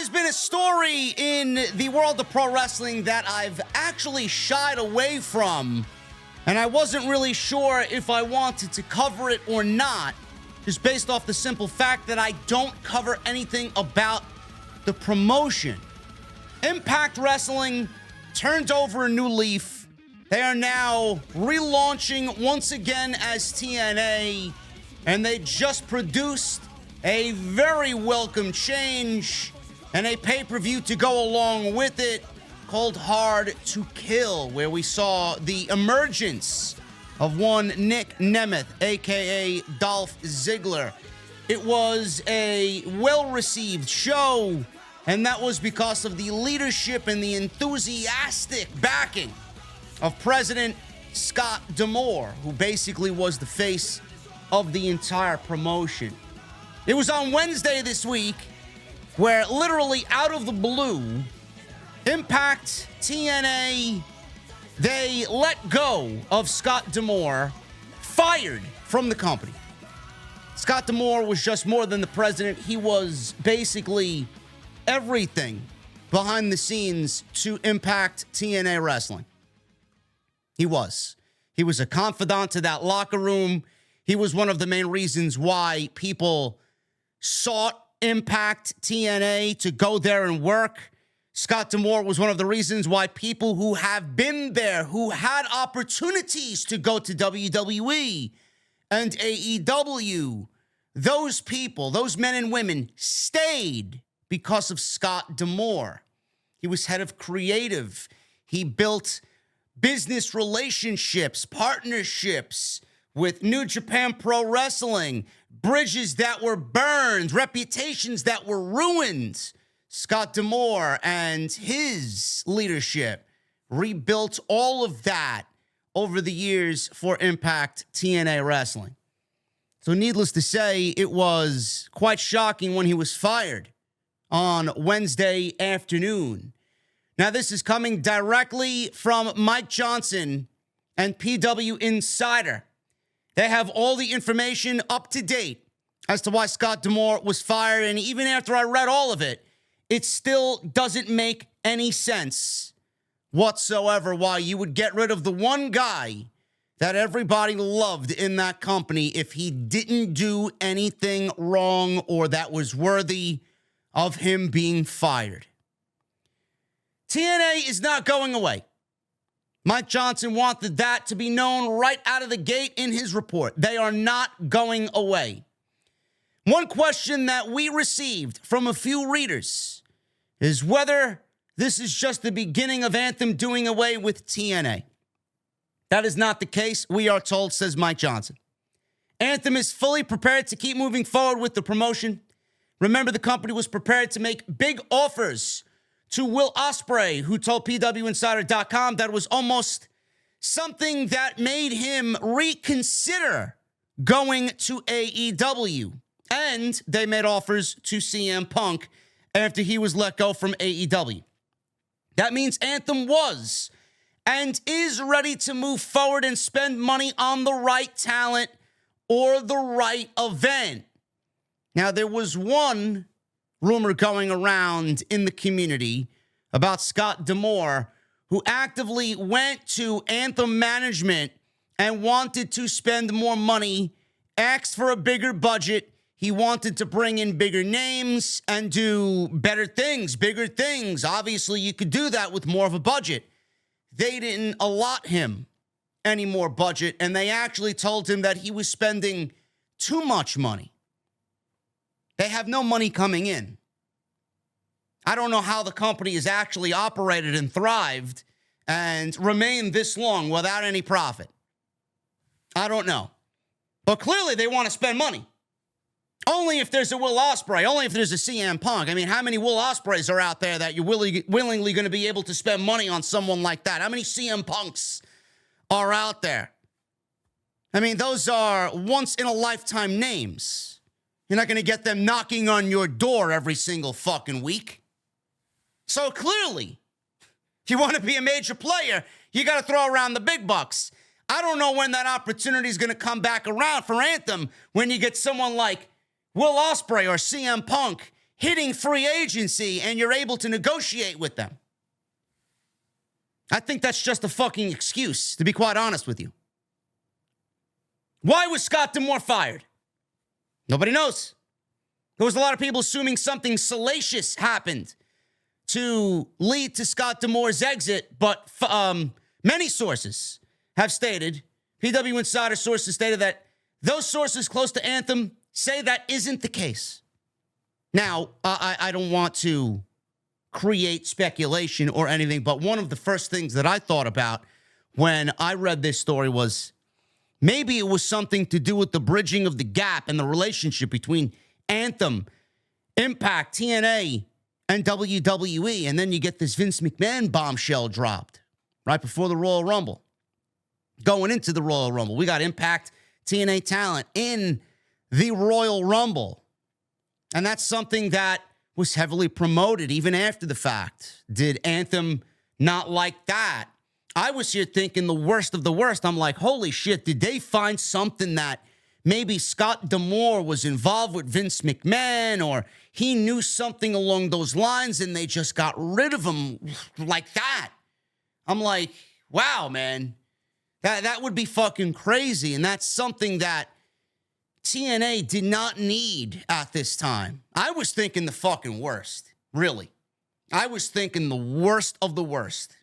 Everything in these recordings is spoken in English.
There's been a story in the world of pro wrestling that I've actually shied away from, and I wasn't really sure if I wanted to cover it or not, just based off the simple fact that I don't cover anything about the promotion. Impact Wrestling turned over a new leaf. They are now relaunching once again as TNA, and they just produced a very welcome change and a pay-per-view to go along with it called Hard To Kill, where we saw the emergence of one Nick Nemeth, a.k.a. Dolph Ziggler. It was a well-received show, and that was because of the leadership and the enthusiastic backing of President Scott D'Amore, who basically was the face of the entire promotion. It was on Wednesday this week where literally out of the blue, Impact, TNA, they let go of Scott D'Amore, fired from the company. Scott D'Amore was just more than the president. He was basically everything behind the scenes to Impact TNA Wrestling. He was. He was a confidant to that locker room. He was one of the main reasons why people sought Impact TNA to go there and work. Scott D'Amore was one of the reasons why people who have been there, who had opportunities to go to WWE and AEW, those people, those men and women stayed because of Scott D'Amore. He was head of creative. He built business relationships, partnerships with New Japan Pro Wrestling, bridges that were burned, reputations that were ruined. Scott D'Amore and his leadership rebuilt all of that over the years for Impact TNA Wrestling. So needless to say, it was quite shocking when he was fired on Wednesday afternoon. Now, this is coming directly from Mike Johnson and PW Insider. They have all the information up to date as to why Scott D'Amore was fired. And even after I read all of it, it still doesn't make any sense whatsoever why you would get rid of the one guy that everybody loved in that company if he didn't do anything wrong or that was worthy of him being fired. TNA is not going away. Mike Johnson wanted that to be known right out of the gate in his report. They are not going away. One question that we received from a few readers is whether this is just the beginning of Anthem doing away with TNA. That is not the case, we are told, says Mike Johnson. Anthem is fully prepared to keep moving forward with the promotion. Remember, the company was prepared to make big offers to Will Ospreay, who told PWInsider.com that it was almost something that made him reconsider going to AEW. And they made offers to CM Punk after he was let go from AEW. That means Anthem was and is ready to move forward and spend money on the right talent or the right event. Now, there was one rumor going around in the community about Scott D'Amore, who actively went to Anthem management and wanted to spend more money, asked for a bigger budget. He wanted to bring in bigger names and do better things, bigger things. Obviously, you could do that with more of a budget. They didn't allot him any more budget, and they actually told him that he was spending too much money. They have no money coming in. I don't know how the company has actually operated and thrived and remained this long without any profit. I don't know. But clearly they want to spend money. Only if there's a Will Ospreay, only if there's a CM Punk. I mean, how many Will Ospreays are out there that you're willingly going to be able to spend money on someone like that? How many CM Punks are out there? I mean, those are once-in-a-lifetime names. You're not going to get them knocking on your door every single fucking week. So clearly, if you want to be a major player, you got to throw around the big bucks. I don't know when that opportunity is going to come back around for Anthem when you get someone like Will Ospreay or CM Punk hitting free agency and you're able to negotiate with them. I think that's just a fucking excuse, to be quite honest with you. Why was Scott D'Amore fired? Nobody knows. There was a lot of people assuming something salacious happened to lead to Scott D'Amore's exit, but many sources have stated, PW Insider sources stated that those sources close to Anthem say that isn't the case. Now, I don't want to create speculation or anything, but one of the first things that I thought about when I read this story was maybe it was something to do with the bridging of the gap and the relationship between Anthem, Impact, TNA, and WWE. And then you get this Vince McMahon bombshell dropped right before the Royal Rumble. Going into the Royal Rumble, we got Impact, TNA talent in the Royal Rumble. And that's something that was heavily promoted even after the fact. Did Anthem not like that? I was here thinking the worst of the worst. I'm like, holy shit, did they find something that maybe Scott D'Amore was involved with Vince McMahon, or he knew something along those lines and they just got rid of him like that? I'm like, wow, man, that would be fucking crazy. And that's something that TNA did not need at this time. I was thinking the fucking worst, really. I was thinking the worst of the worst.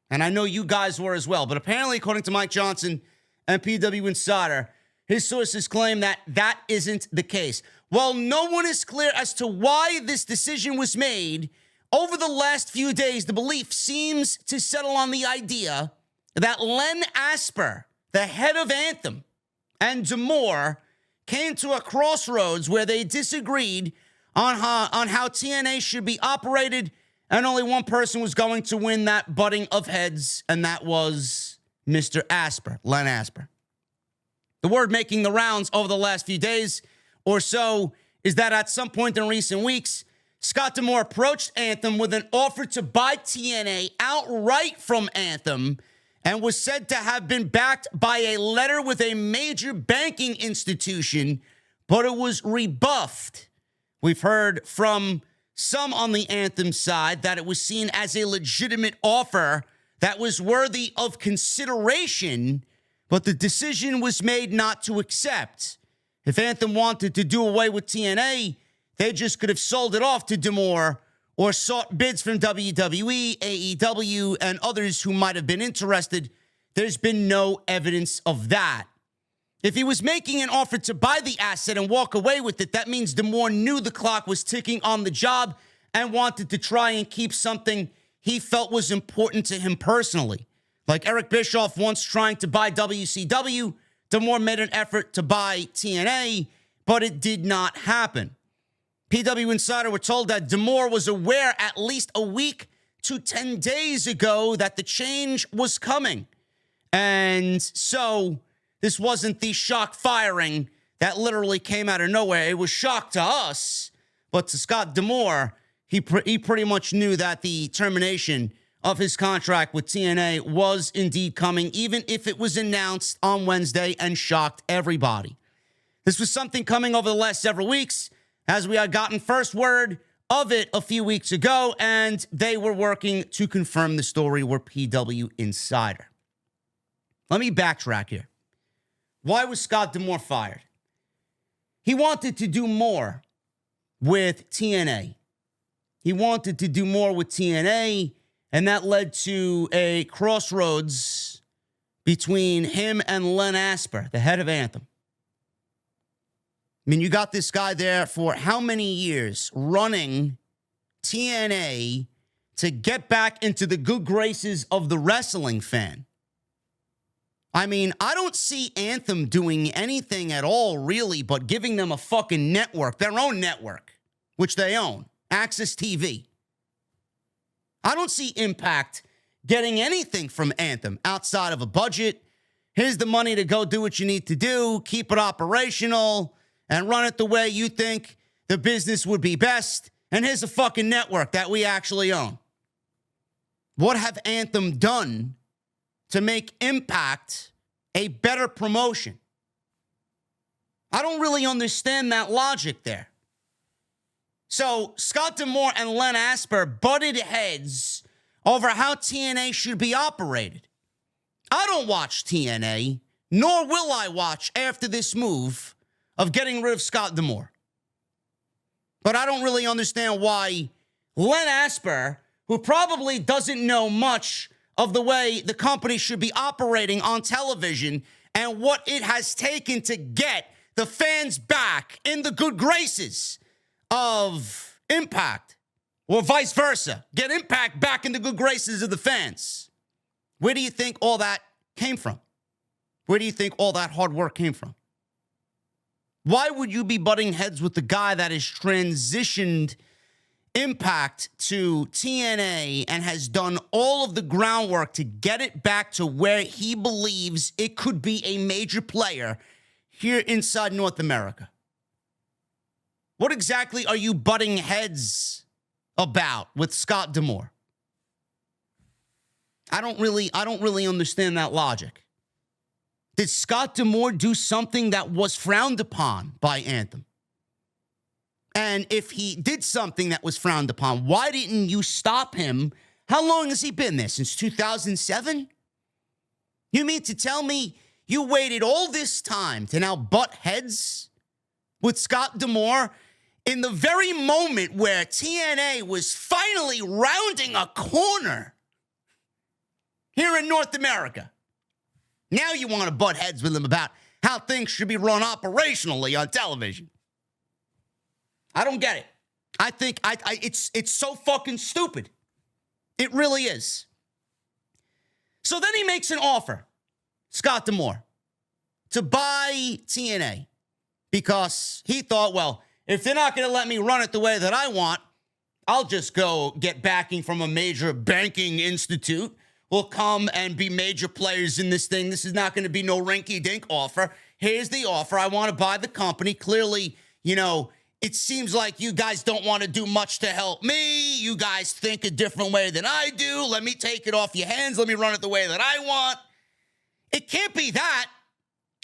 And I know you guys were as well. But apparently, according to Mike Johnson and PW Insider, his sources claim that that isn't the case. While no one is clear as to why this decision was made, over the last few days, the belief seems to settle on the idea that Len Asper, the head of Anthem, and D'Amore came to a crossroads where they disagreed on how TNA should be operated, and only one person was going to win that butting of heads, and that was Mr. Asper, Len Asper. The word making the rounds over the last few days or so is that at some point in recent weeks, Scott D'Amore approached Anthem with an offer to buy TNA outright from Anthem, and was said to have been backed by a letter with a major banking institution, but it was rebuffed. We've heard from some on the Anthem side that it was seen as a legitimate offer that was worthy of consideration, but the decision was made not to accept. If Anthem wanted to do away with TNA, they just could have sold it off to D'Amore or sought bids from WWE, AEW, and others who might have been interested. There's been no evidence of that. If he was making an offer to buy the asset and walk away with it, that means D'Amore knew the clock was ticking on the job and wanted to try and keep something he felt was important to him personally. Like Eric Bischoff once trying to buy WCW, D'Amore made an effort to buy TNA, but it did not happen. PW Insider were told that D'Amore was aware at least a week to 10 days ago that the change was coming. And so this wasn't the shock firing that literally came out of nowhere. It was shock to us, but to Scott D'Amore, he pretty much knew that the termination of his contract with TNA was indeed coming, even if it was announced on Wednesday and shocked everybody. This was something coming over the last several weeks, as we had gotten first word of it a few weeks ago, and they were working to confirm the story were PW Insider. Let me backtrack here. Why was Scott D'Amore fired? He wanted to do more with TNA. He wanted to do more with TNA, and that led to a crossroads between him and Len Asper, the head of Anthem. I mean, you got this guy there for how many years running TNA to get back into the good graces of the wrestling fan. I mean, I don't see Anthem doing anything at all, really, but giving them a fucking network, their own network, which they own, Access TV. I don't see Impact getting anything from Anthem outside of a budget. Here's the money to go do what you need to do, keep it operational, and run it the way you think the business would be best. And here's a fucking network that we actually own. What have Anthem done to make Impact a better promotion? I don't really understand that logic there. So Scott D'Amore and Len Asper butted heads over how TNA should be operated. I don't watch TNA, nor will I watch after this move of getting rid of Scott D'Amore. But I don't really understand why Len Asper, who probably doesn't know much of the way the company should be operating on television and what it has taken to get the fans back in the good graces of Impact, or vice versa, get Impact back in the good graces of the fans. Where do you think all that came from? Where do you think all that hard work came from? Why would you be butting heads with the guy that has transitioned Impact to TNA and has done all of the groundwork to get it back to where he believes it could be a major player here inside North America? What exactly are you butting heads about with Scott D'Amore? I don't really understand that logic. Did Scott D'Amore do something that was frowned upon by Anthem? And if he did something that was frowned upon, why didn't you stop him? How long has he been there? Since 2007? You mean to tell me you waited all this time to now butt heads with Scott D'Amore in the very moment where TNA was finally rounding a corner here in North America? Now you want to butt heads with him about how things should be run operationally on television. I don't get it. I think it's so fucking stupid. It really is. So then he makes an offer, Scott D'Amore, to buy TNA because he thought, well, if they're not going to let me run it the way that I want, I'll just go get backing from a major banking institute. We'll come and be major players in this thing. This is not going to be no rinky-dink offer. Here's the offer. I want to buy the company. Clearly, it seems like you guys don't want to do much to help me. You guys think a different way than I do. Let me take it off your hands. Let me run it the way that I want. It can't be that.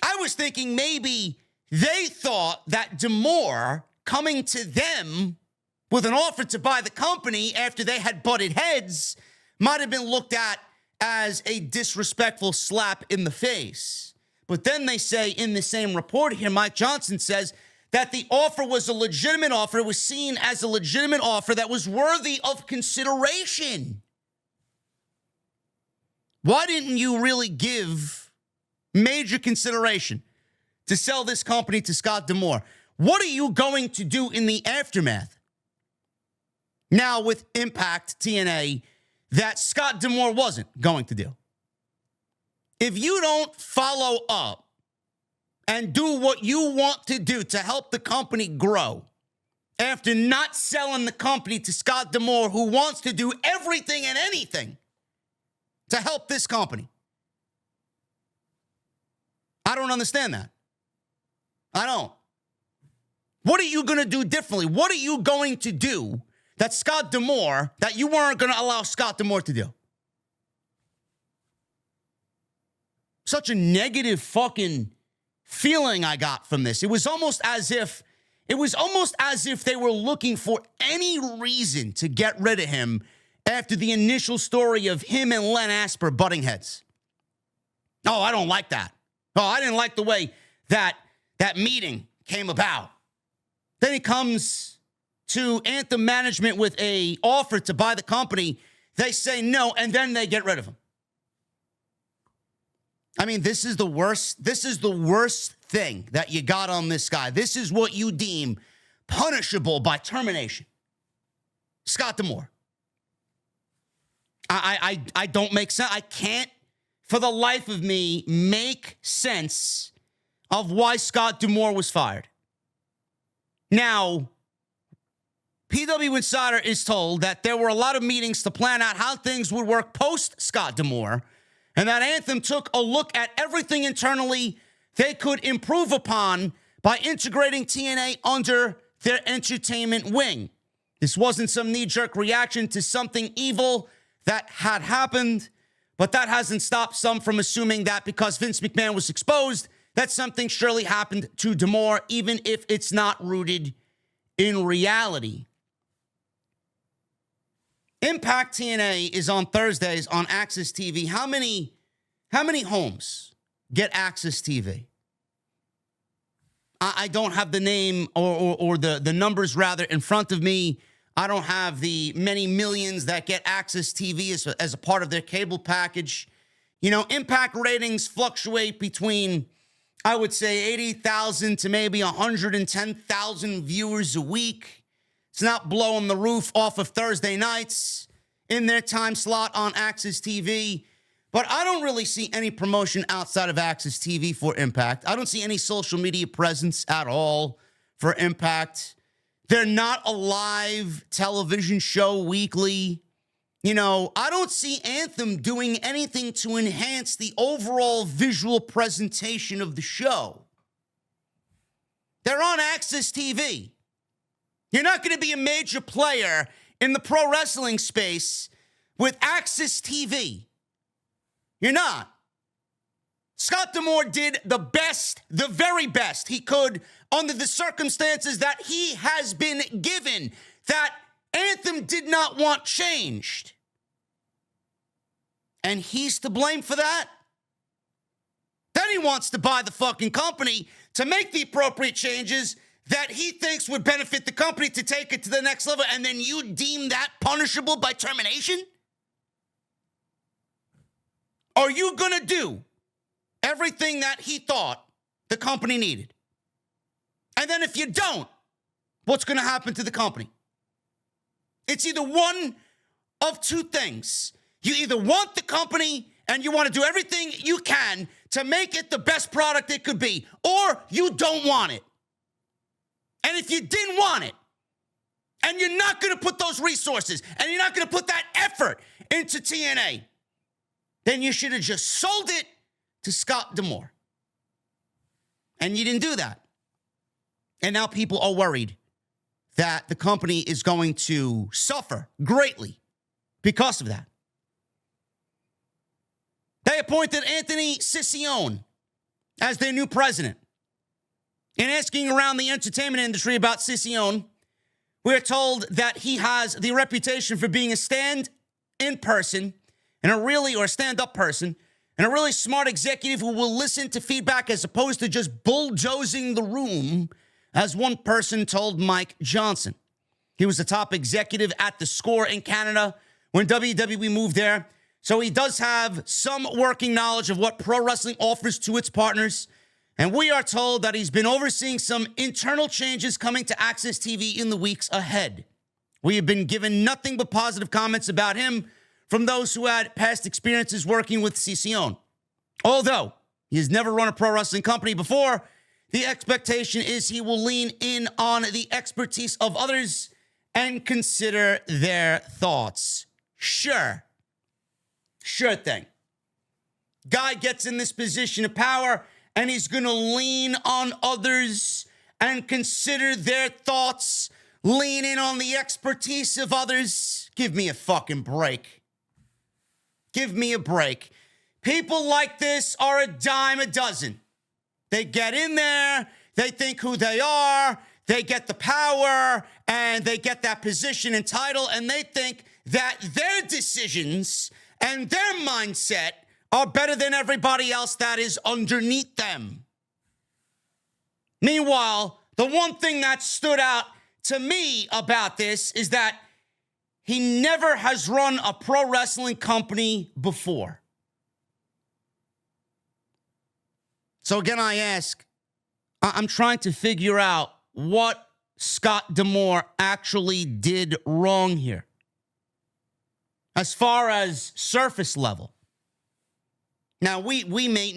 I was thinking maybe they thought that D'Amore coming to them with an offer to buy the company after they had butted heads might have been looked at as a disrespectful slap in the face. But then they say in the same report here, Mike Johnson says that the offer was a legitimate offer. It was seen as a legitimate offer that was worthy of consideration. Why didn't you really give major consideration to sell this company to Scott D'Amore? What are you going to do in the aftermath? Now with Impact TNA that Scott D'Amore wasn't going to do. If you don't follow up and do what you want to do to help the company grow after not selling the company to Scott D'Amore, who wants to do everything and anything to help this company, I don't understand that. I don't. What are you going to do differently? What are you going to do that Scott D'Amore, that you weren't going to allow Scott D'Amore to do? Such a negative fucking feeling I got from this. It was almost as if they were looking for any reason to get rid of him after the initial story of him and Len Asper butting heads. Oh, I don't like that. Oh, I didn't like the way that meeting came about. Then he comes to Anthem management with a offer to buy the company. They say no, and then they get rid of him. I mean, this is the worst thing that you got on this guy. This is what you deem punishable by termination. Scott D'Amore. I don't make sense. I can't, for the life of me, make sense of why Scott D'Amore was fired. Now, PW Insider is told that there were a lot of meetings to plan out how things would work post Scott D'Amore, and that Anthem took a look at everything internally they could improve upon by integrating TNA under their entertainment wing. This wasn't some knee-jerk reaction to something evil that had happened, but that hasn't stopped some from assuming that because Vince McMahon was exposed, that something surely happened to D'Amore, even if it's not rooted in reality. Impact TNA is on Thursdays on Access TV. How many homes get Access TV? I don't have the name or the numbers rather in front of me. I don't have the many millions that get Access TV as a part of their cable package. You know, Impact ratings fluctuate between, I would say, 80,000 to maybe 110,000 viewers a week. It's not blowing the roof off of Thursday nights in their time slot on Access TV. But I don't really see any promotion outside of Access TV for Impact. I don't see any social media presence at all for Impact. They're not a live television show weekly. You know, I don't see Anthem doing anything to enhance the overall visual presentation of the show. They're on Access TV. You're not going to be a major player in the pro wrestling space with Access TV. You're not. Scott D'Amore did the best, the very best he could under the circumstances that he has been given, that Anthem did not want changed. And he's to blame for that? Then he wants to buy the fucking company to make the appropriate changes that he thinks would benefit the company to take it to the next level, and then you deem that punishable by termination? Are you going to do everything that he thought the company needed? And then if you don't, what's going to happen to the company? It's either one of two things. You either want the company and you want to do everything you can to make it the best product it could be, or you don't want it. And if you didn't want it, and you're not going to put those resources, and you're not going to put that effort into TNA, then you should have just sold it to Scott D'Amore. And you didn't do that. And now people are worried that the company is going to suffer greatly because of that. They appointed Anthony Ciccione as their new president. In asking around the entertainment industry about Ciccione, we're told that he has the reputation for being a stand-up person, and a really smart executive who will listen to feedback as opposed to just bulldozing the room, as one person told Mike Johnson. He was the top executive at the Score in Canada when WWE moved there, so he does have some working knowledge of what pro wrestling offers to its partners, and we are told that he's been overseeing some internal changes coming to Access TV in the weeks ahead. We have been given nothing but positive comments about him from those who had past experiences working with Ciccione. Although he has never run a pro wrestling company before, the expectation is he will lean in on the expertise of others and consider their thoughts. Sure thing. Guy gets in this position of power and he's going to lean on others and consider their thoughts, lean in on the expertise of others. Give me a fucking break. Give me a break. People like this are a dime a dozen. They get in there, they think who they are, they get the power, and they get that position and title, and they think that their decisions and their mindset are better than everybody else that is underneath them. Meanwhile, the one thing that stood out to me about this is that he never has run a pro wrestling company before. So again, I ask, I'm trying to figure out what Scott D'Amore actually did wrong here. As far as surface level. Now, we may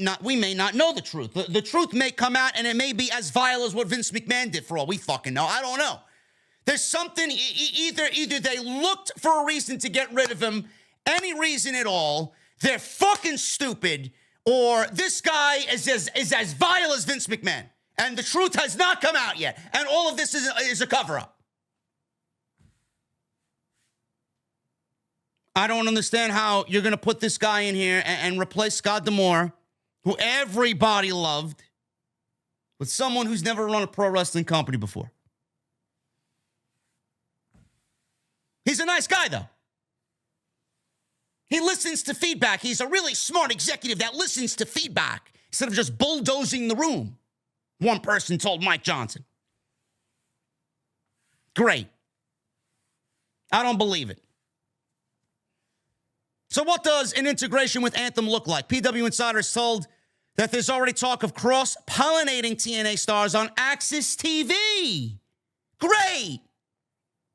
not know the truth. The truth may come out, and it may be as vile as what Vince McMahon did, for all we fucking know. I don't know. There's something, either they looked for a reason to get rid of him, any reason at all, they're fucking stupid, or this guy is as vile as Vince McMahon, and the truth has not come out yet, and all of this is a cover-up. I don't understand how you're going to put this guy in here and replace Scott D'Amore, who everybody loved, with someone who's never run a pro wrestling company before. He's a nice guy, though. He listens to feedback. He's a really smart executive that listens to feedback instead of just bulldozing the room. One person told Mike Johnson. Great. I don't believe it. So what does an integration with Anthem look like? PW Insiders told that there's already talk of cross-pollinating TNA stars on Access TV. Great.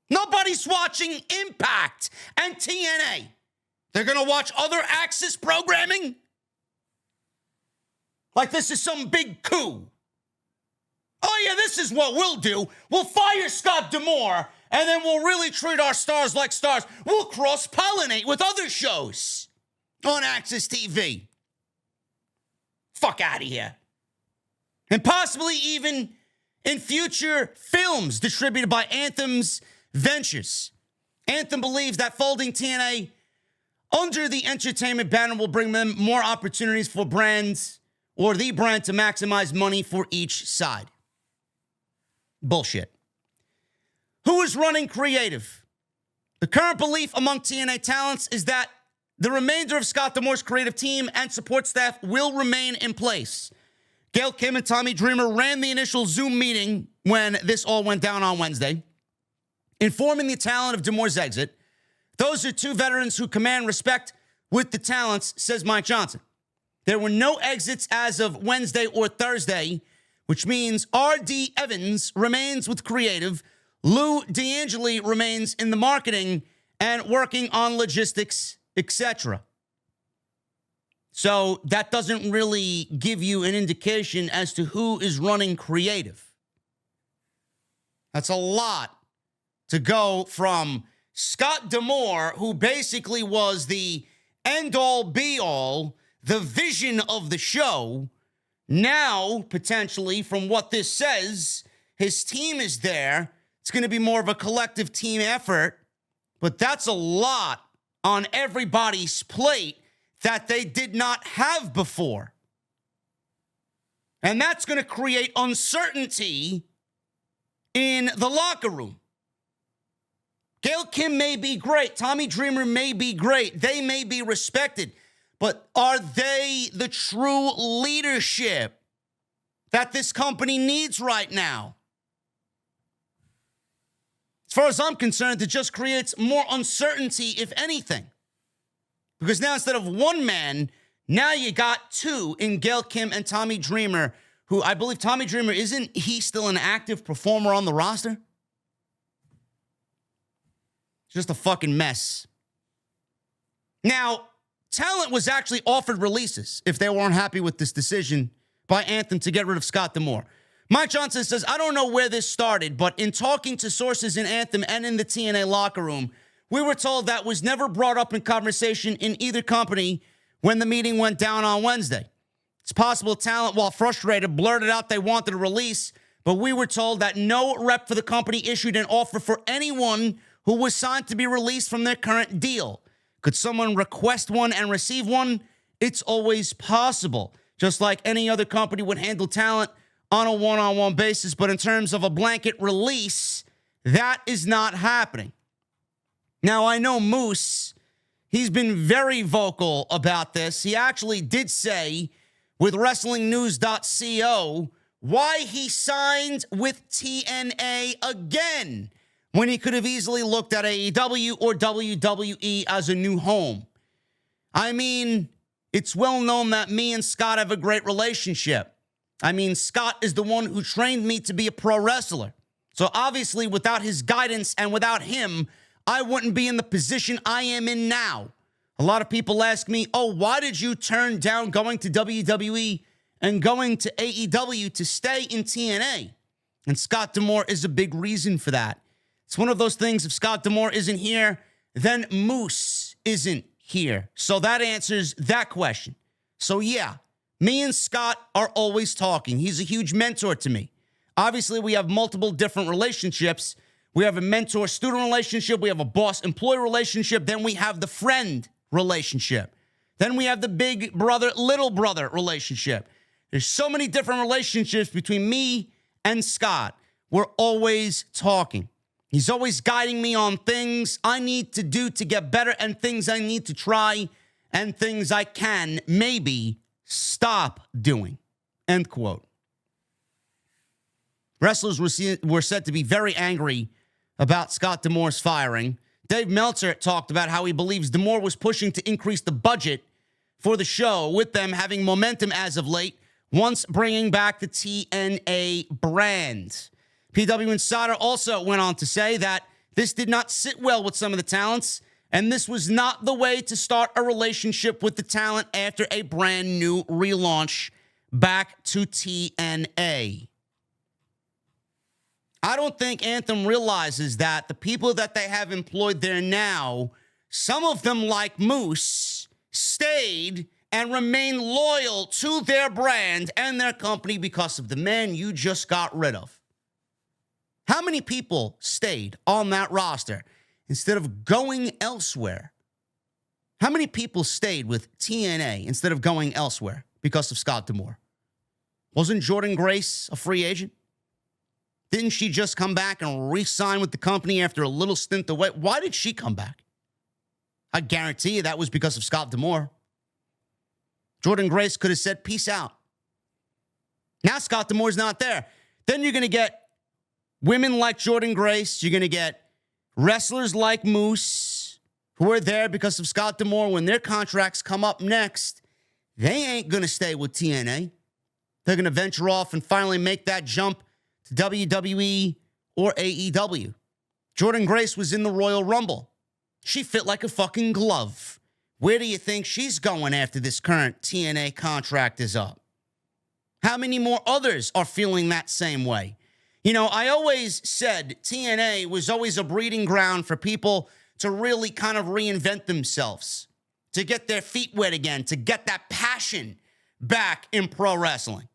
Nobody's watching Impact and TNA. They're going to watch other Access programming? Like this is some big coup. Oh, yeah, this is what we'll do. We'll fire Scott D'Amore, and then we'll really treat our stars like stars. We'll cross-pollinate with other shows on Access TV. Fuck out of here. And possibly even in future films distributed by Anthem's ventures. Anthem believes that folding TNA under the entertainment banner will bring them more opportunities for brands or the brand to maximize money for each side. Bullshit. Who is running creative? The current belief among TNA talents is that the remainder of Scott D'Amore's creative team and support staff will remain in place. Gail Kim and Tommy Dreamer ran the initial Zoom meeting when this all went down on Wednesday, informing the talent of D'Amore's exit. Those are two veterans who command respect with the talents, says Mike Johnson. There were no exits as of Wednesday or Thursday, which means R.D. Evans remains with creative, Lou D'Angeli remains in the marketing and working on logistics, etc. So that doesn't really give you an indication as to who is running creative. That's a lot to go from Scott D'Amore, who basically was the end-all, be-all, the vision of the show. Now, potentially, from what this says, his team is there. It's going to be more of a collective team effort, but that's a lot on everybody's plate that they did not have before. And that's going to create uncertainty in the locker room. Gail Kim may be great. Tommy Dreamer may be great. They may be respected. But are they the true leadership that this company needs right now? As far as I'm concerned, it just creates more uncertainty, if anything. Because now instead of one man, now you got two in Gail Kim and Tommy Dreamer, who I believe Tommy Dreamer, isn't he still an active performer on the roster? It's just a fucking mess. Now, talent was actually offered releases if they weren't happy with this decision by Anthem to get rid of Scott D'Amore. Mike Johnson says, I don't know where this started, but in talking to sources in Anthem and in the TNA locker room, we were told that was never brought up in conversation in either company when the meeting went down on Wednesday. It's possible talent, while frustrated, blurted out they wanted a release, but we were told that no rep for the company issued an offer for anyone who was signed to be released from their current deal. Could someone request one and receive one? It's always possible, just like any other company would handle talent on a one-on-one basis, but in terms of a blanket release, that is not happening. Now, I know Moose, he's been very vocal about this. He actually did say with WrestlingNews.co why he signed with TNA again when he could have easily looked at AEW or WWE as a new home. I mean, it's well known that me and Scott have a great relationship. I mean, Scott is the one who trained me to be a pro wrestler. So obviously, without his guidance and without him, I wouldn't be in the position I am in now. A lot of people ask me, oh, why did you turn down going to WWE and going to AEW to stay in TNA? And Scott D'Amore is a big reason for that. It's one of those things, if Scott D'Amore isn't here, then Moose isn't here. So that answers that question. So yeah, me and Scott are always talking. He's a huge mentor to me. Obviously, we have multiple different relationships. We have a mentor-student relationship. We have a boss-employee relationship. Then we have the friend relationship. Then we have the big brother, little brother relationship. There's so many different relationships between me and Scott. We're always talking. He's always guiding me on things I need to do to get better and things I need to try and things I can maybe stop doing. End quote. Wrestlers were said to be very angry about Scott D'Amore's firing. Dave Meltzer talked about how he believes D'Amore was pushing to increase the budget for the show, with them having momentum as of late, once bringing back the TNA brand. PW Insider also went on to say that this did not sit well with some of the talents, and this was not the way to start a relationship with the talent after a brand new relaunch back to TNA. I don't think Anthem realizes that the people that they have employed there now, some of them, like Moose, stayed and remain loyal to their brand and their company because of the man you just got rid of. How many people stayed on that roster instead of going elsewhere? How many people stayed with TNA instead of going elsewhere because of Scott D'Amore? Wasn't Jordan Grace a free agent? Didn't she just come back and re-sign with the company after a little stint away? Why did she come back? I guarantee you that was because of Scott D'Amore. Jordan Grace could have said, peace out. Now Scott D'Amore's not there. Then you're going to get women like Jordan Grace. You're going to get wrestlers like Moose who are there because of Scott D'Amore. When their contracts come up next, they ain't going to stay with TNA. They're going to venture off and finally make that jump to WWE or AEW. Jordan Grace was in the Royal Rumble. She fit like a fucking glove. Where do you think she's going after this current TNA contract is up? How many more others are feeling that same way? You know, I always said TNA was always a breeding ground for people to really kind of reinvent themselves, to get their feet wet again, to get that passion back in pro wrestling.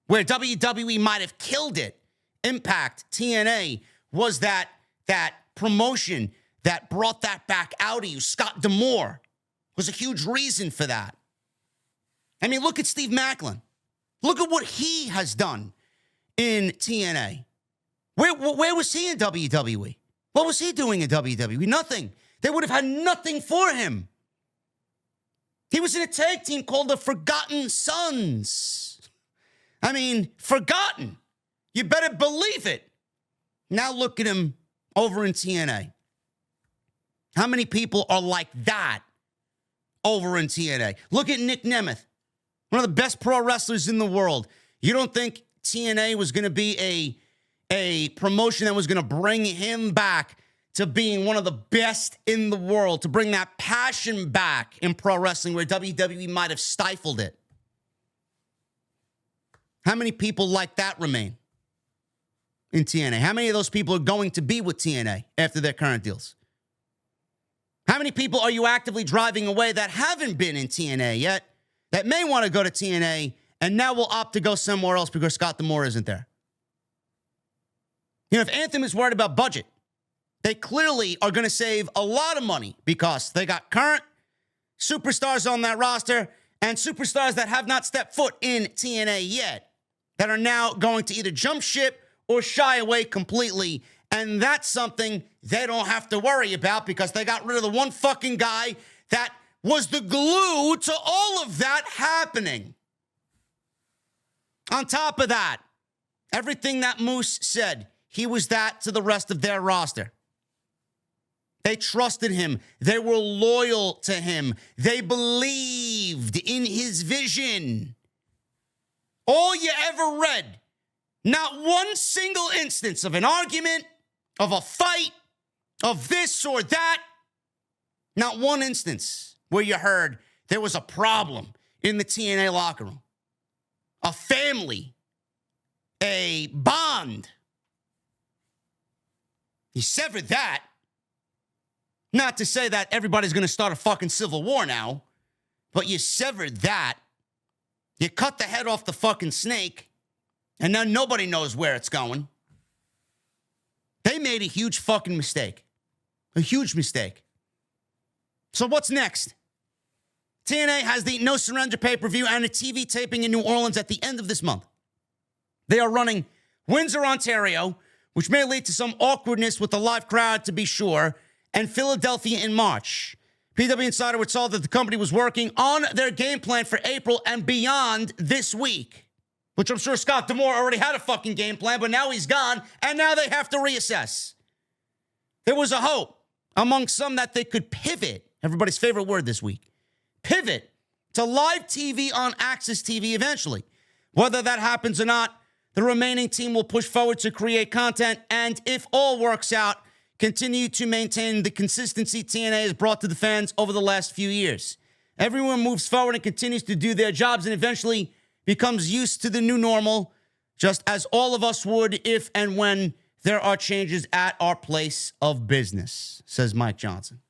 Where WWE might have killed it, Impact, TNA, was that promotion that brought that back out of you. Scott D'Amore was a huge reason for that. I mean, look at Steve Macklin. Look at what he has done in TNA. Where was he in WWE? What was he doing in WWE? Nothing. They would have had nothing for him. He was in a tag team called the Forgotten Sons. I mean, forgotten. You better believe it. Now look at him over in TNA. How many people are like that over in TNA? Look at Nick Nemeth, one of the best pro wrestlers in the world. You don't think TNA was going to be a promotion that was going to bring him back to being one of the best in the world, to bring that passion back in pro wrestling where WWE might have stifled it? How many people like that remain in TNA? How many of those people are going to be with TNA after their current deals? How many people are you actively driving away that haven't been in TNA yet, that may want to go to TNA and now will opt to go somewhere else because Scott D'Amore isn't there? You know, if Anthem is worried about budget, they clearly are going to save a lot of money because they got current superstars on that roster and superstars that have not stepped foot in TNA yet that are now going to either jump ship or shy away completely. And that's something they don't have to worry about because they got rid of the one fucking guy that was the glue to all of that happening. On top of that, everything that Moose said, he was that to the rest of their roster. They trusted him. They were loyal to him. They believed in his vision. All you ever read, not one single instance of an argument, of a fight, of this or that, not one instance where you heard there was a problem in the TNA locker room. A family, a bond. You severed that. Not to say that everybody's going to start a fucking civil war now, but you severed that. You cut the head off the fucking snake, and now nobody knows where it's going. They made a huge fucking mistake. A huge mistake. So what's next? TNA has the No Surrender pay-per-view and a TV taping in New Orleans at the end of this month. They are running Windsor, Ontario, which may lead to some awkwardness with the live crowd, to be sure, and Philadelphia in March. PW Insider was told that the company was working on their game plan for April and beyond this week, which I'm sure Scott D'Amore already had a fucking game plan, but now he's gone, and now they have to reassess. There was a hope among some that they could pivot, everybody's favorite word this week, pivot to live TV on Access TV eventually. Whether that happens or not, the remaining team will push forward to create content, and if all works out, continue to maintain the consistency TNA has brought to the fans over the last few years. Everyone moves forward and continues to do their jobs and eventually becomes used to the new normal, just as all of us would if and when there are changes at our place of business, says Mike Johnson.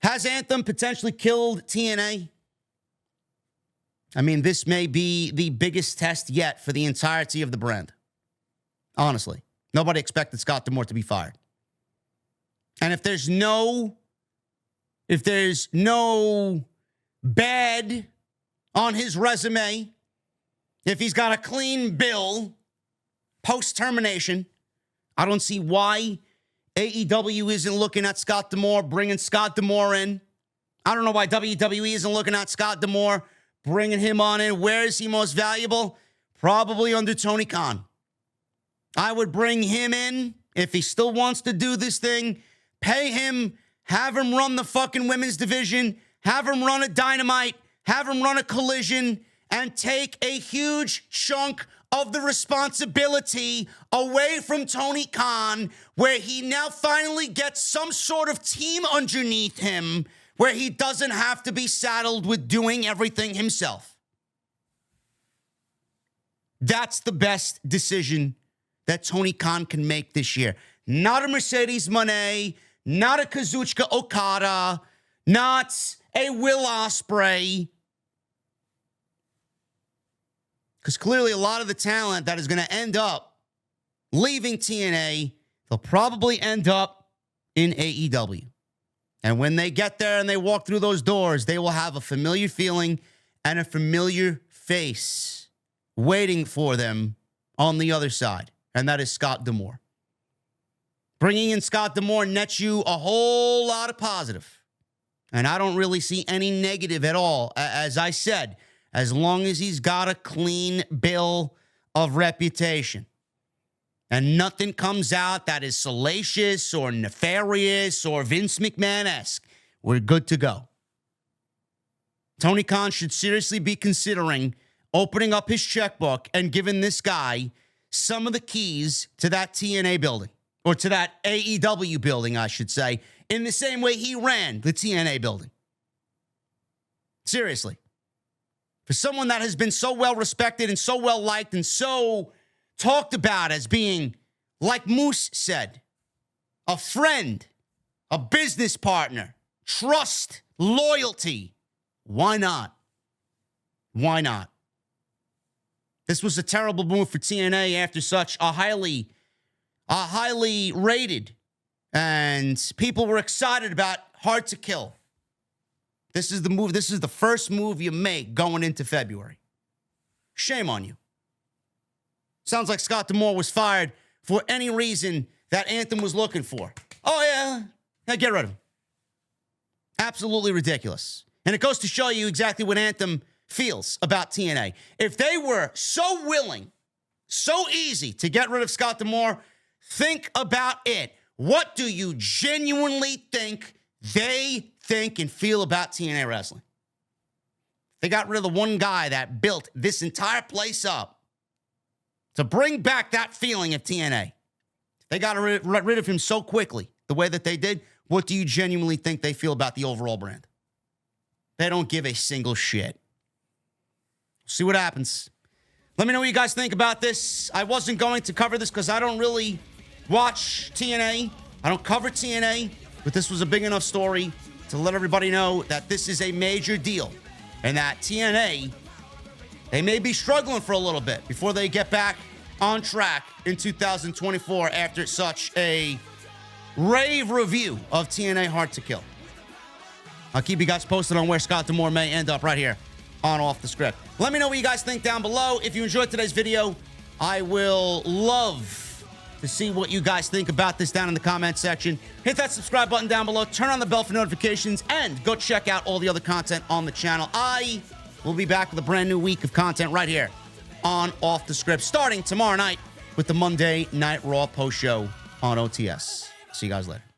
Has Anthem potentially killed TNA? I mean, this may be the biggest test yet for the entirety of the brand. Honestly, nobody expected Scott D'Amore to be fired. And if there's no bad on his resume, if he's got a clean bill post-termination, I don't see why AEW isn't looking at Scott D'Amore, bringing Scott D'Amore in. I don't know why WWE isn't looking at Scott D'Amore, bringing him on in. Where is he most valuable? Probably under Tony Khan. I would bring him in if he still wants to do this thing. Pay him, have him run the fucking women's division, have him run a Dynamite, have him run a Collision, and take a huge chunk of the responsibility away from Tony Khan, where he now finally gets some sort of team underneath him, where he doesn't have to be saddled with doing everything himself. That's the best decision that Tony Khan can make this year. Not a Mercedes Moné, not a Kazuchika Okada, not a Will Ospreay. Because clearly a lot of the talent that is going to end up leaving TNA, they'll probably end up in AEW. And when they get there and they walk through those doors, they will have a familiar feeling and a familiar face waiting for them on the other side. And that is Scott D'Amore. Bringing in Scott D'Amore nets you a whole lot of positive. And I don't really see any negative at all. As I said, as long as he's got a clean bill of reputation and nothing comes out that is salacious or nefarious or Vince McMahon-esque, we're good to go. Tony Khan should seriously be considering opening up his checkbook and giving this guy some of the keys to that TNA building, or to that AEW building, I should say, in the same way he ran the TNA building. Seriously. For someone that has been so well respected and so well liked and so talked about as being, like Moose said, a friend, a business partner, trust, loyalty. Why not? Why not? This was a terrible move for TNA after such a highly rated, and people were excited about Hard to Kill. This is the move. This is the first move you make going into February. Shame on you. Sounds like Scott D'Amore was fired for any reason that Anthem was looking for. Oh, yeah, get rid of him. Absolutely ridiculous. And it goes to show you exactly what Anthem feels about TNA. If they were so willing, so easy to get rid of Scott D'Amore, think about it. What do you genuinely think they think and feel about TNA Wrestling? They got rid of the one guy that built this entire place up to bring back that feeling of TNA. They got rid of him so quickly, the way that they did. What do you genuinely think they feel about the overall brand? They don't give a single shit. See what happens. Let me know what you guys think about this. I wasn't going to cover this because I don't really watch TNA. I don't cover TNA, but this was a big enough story to let everybody know that this is a major deal and that TNA, they may be struggling for a little bit before they get back on track in 2024 after such a rave review of TNA Hard to Kill. I'll keep you guys posted on where Scott D'Amore may end up right here on Off the Script. Let me know what you guys think down below. If you enjoyed today's video, I will love to see what you guys think about this down in the comment section. Hit that subscribe button down below. Turn on the bell for notifications. And go check out all the other content on the channel. I will be back with a brand new week of content right here on Off the Script, starting tomorrow night with the Monday Night Raw post show on OTS. See you guys later.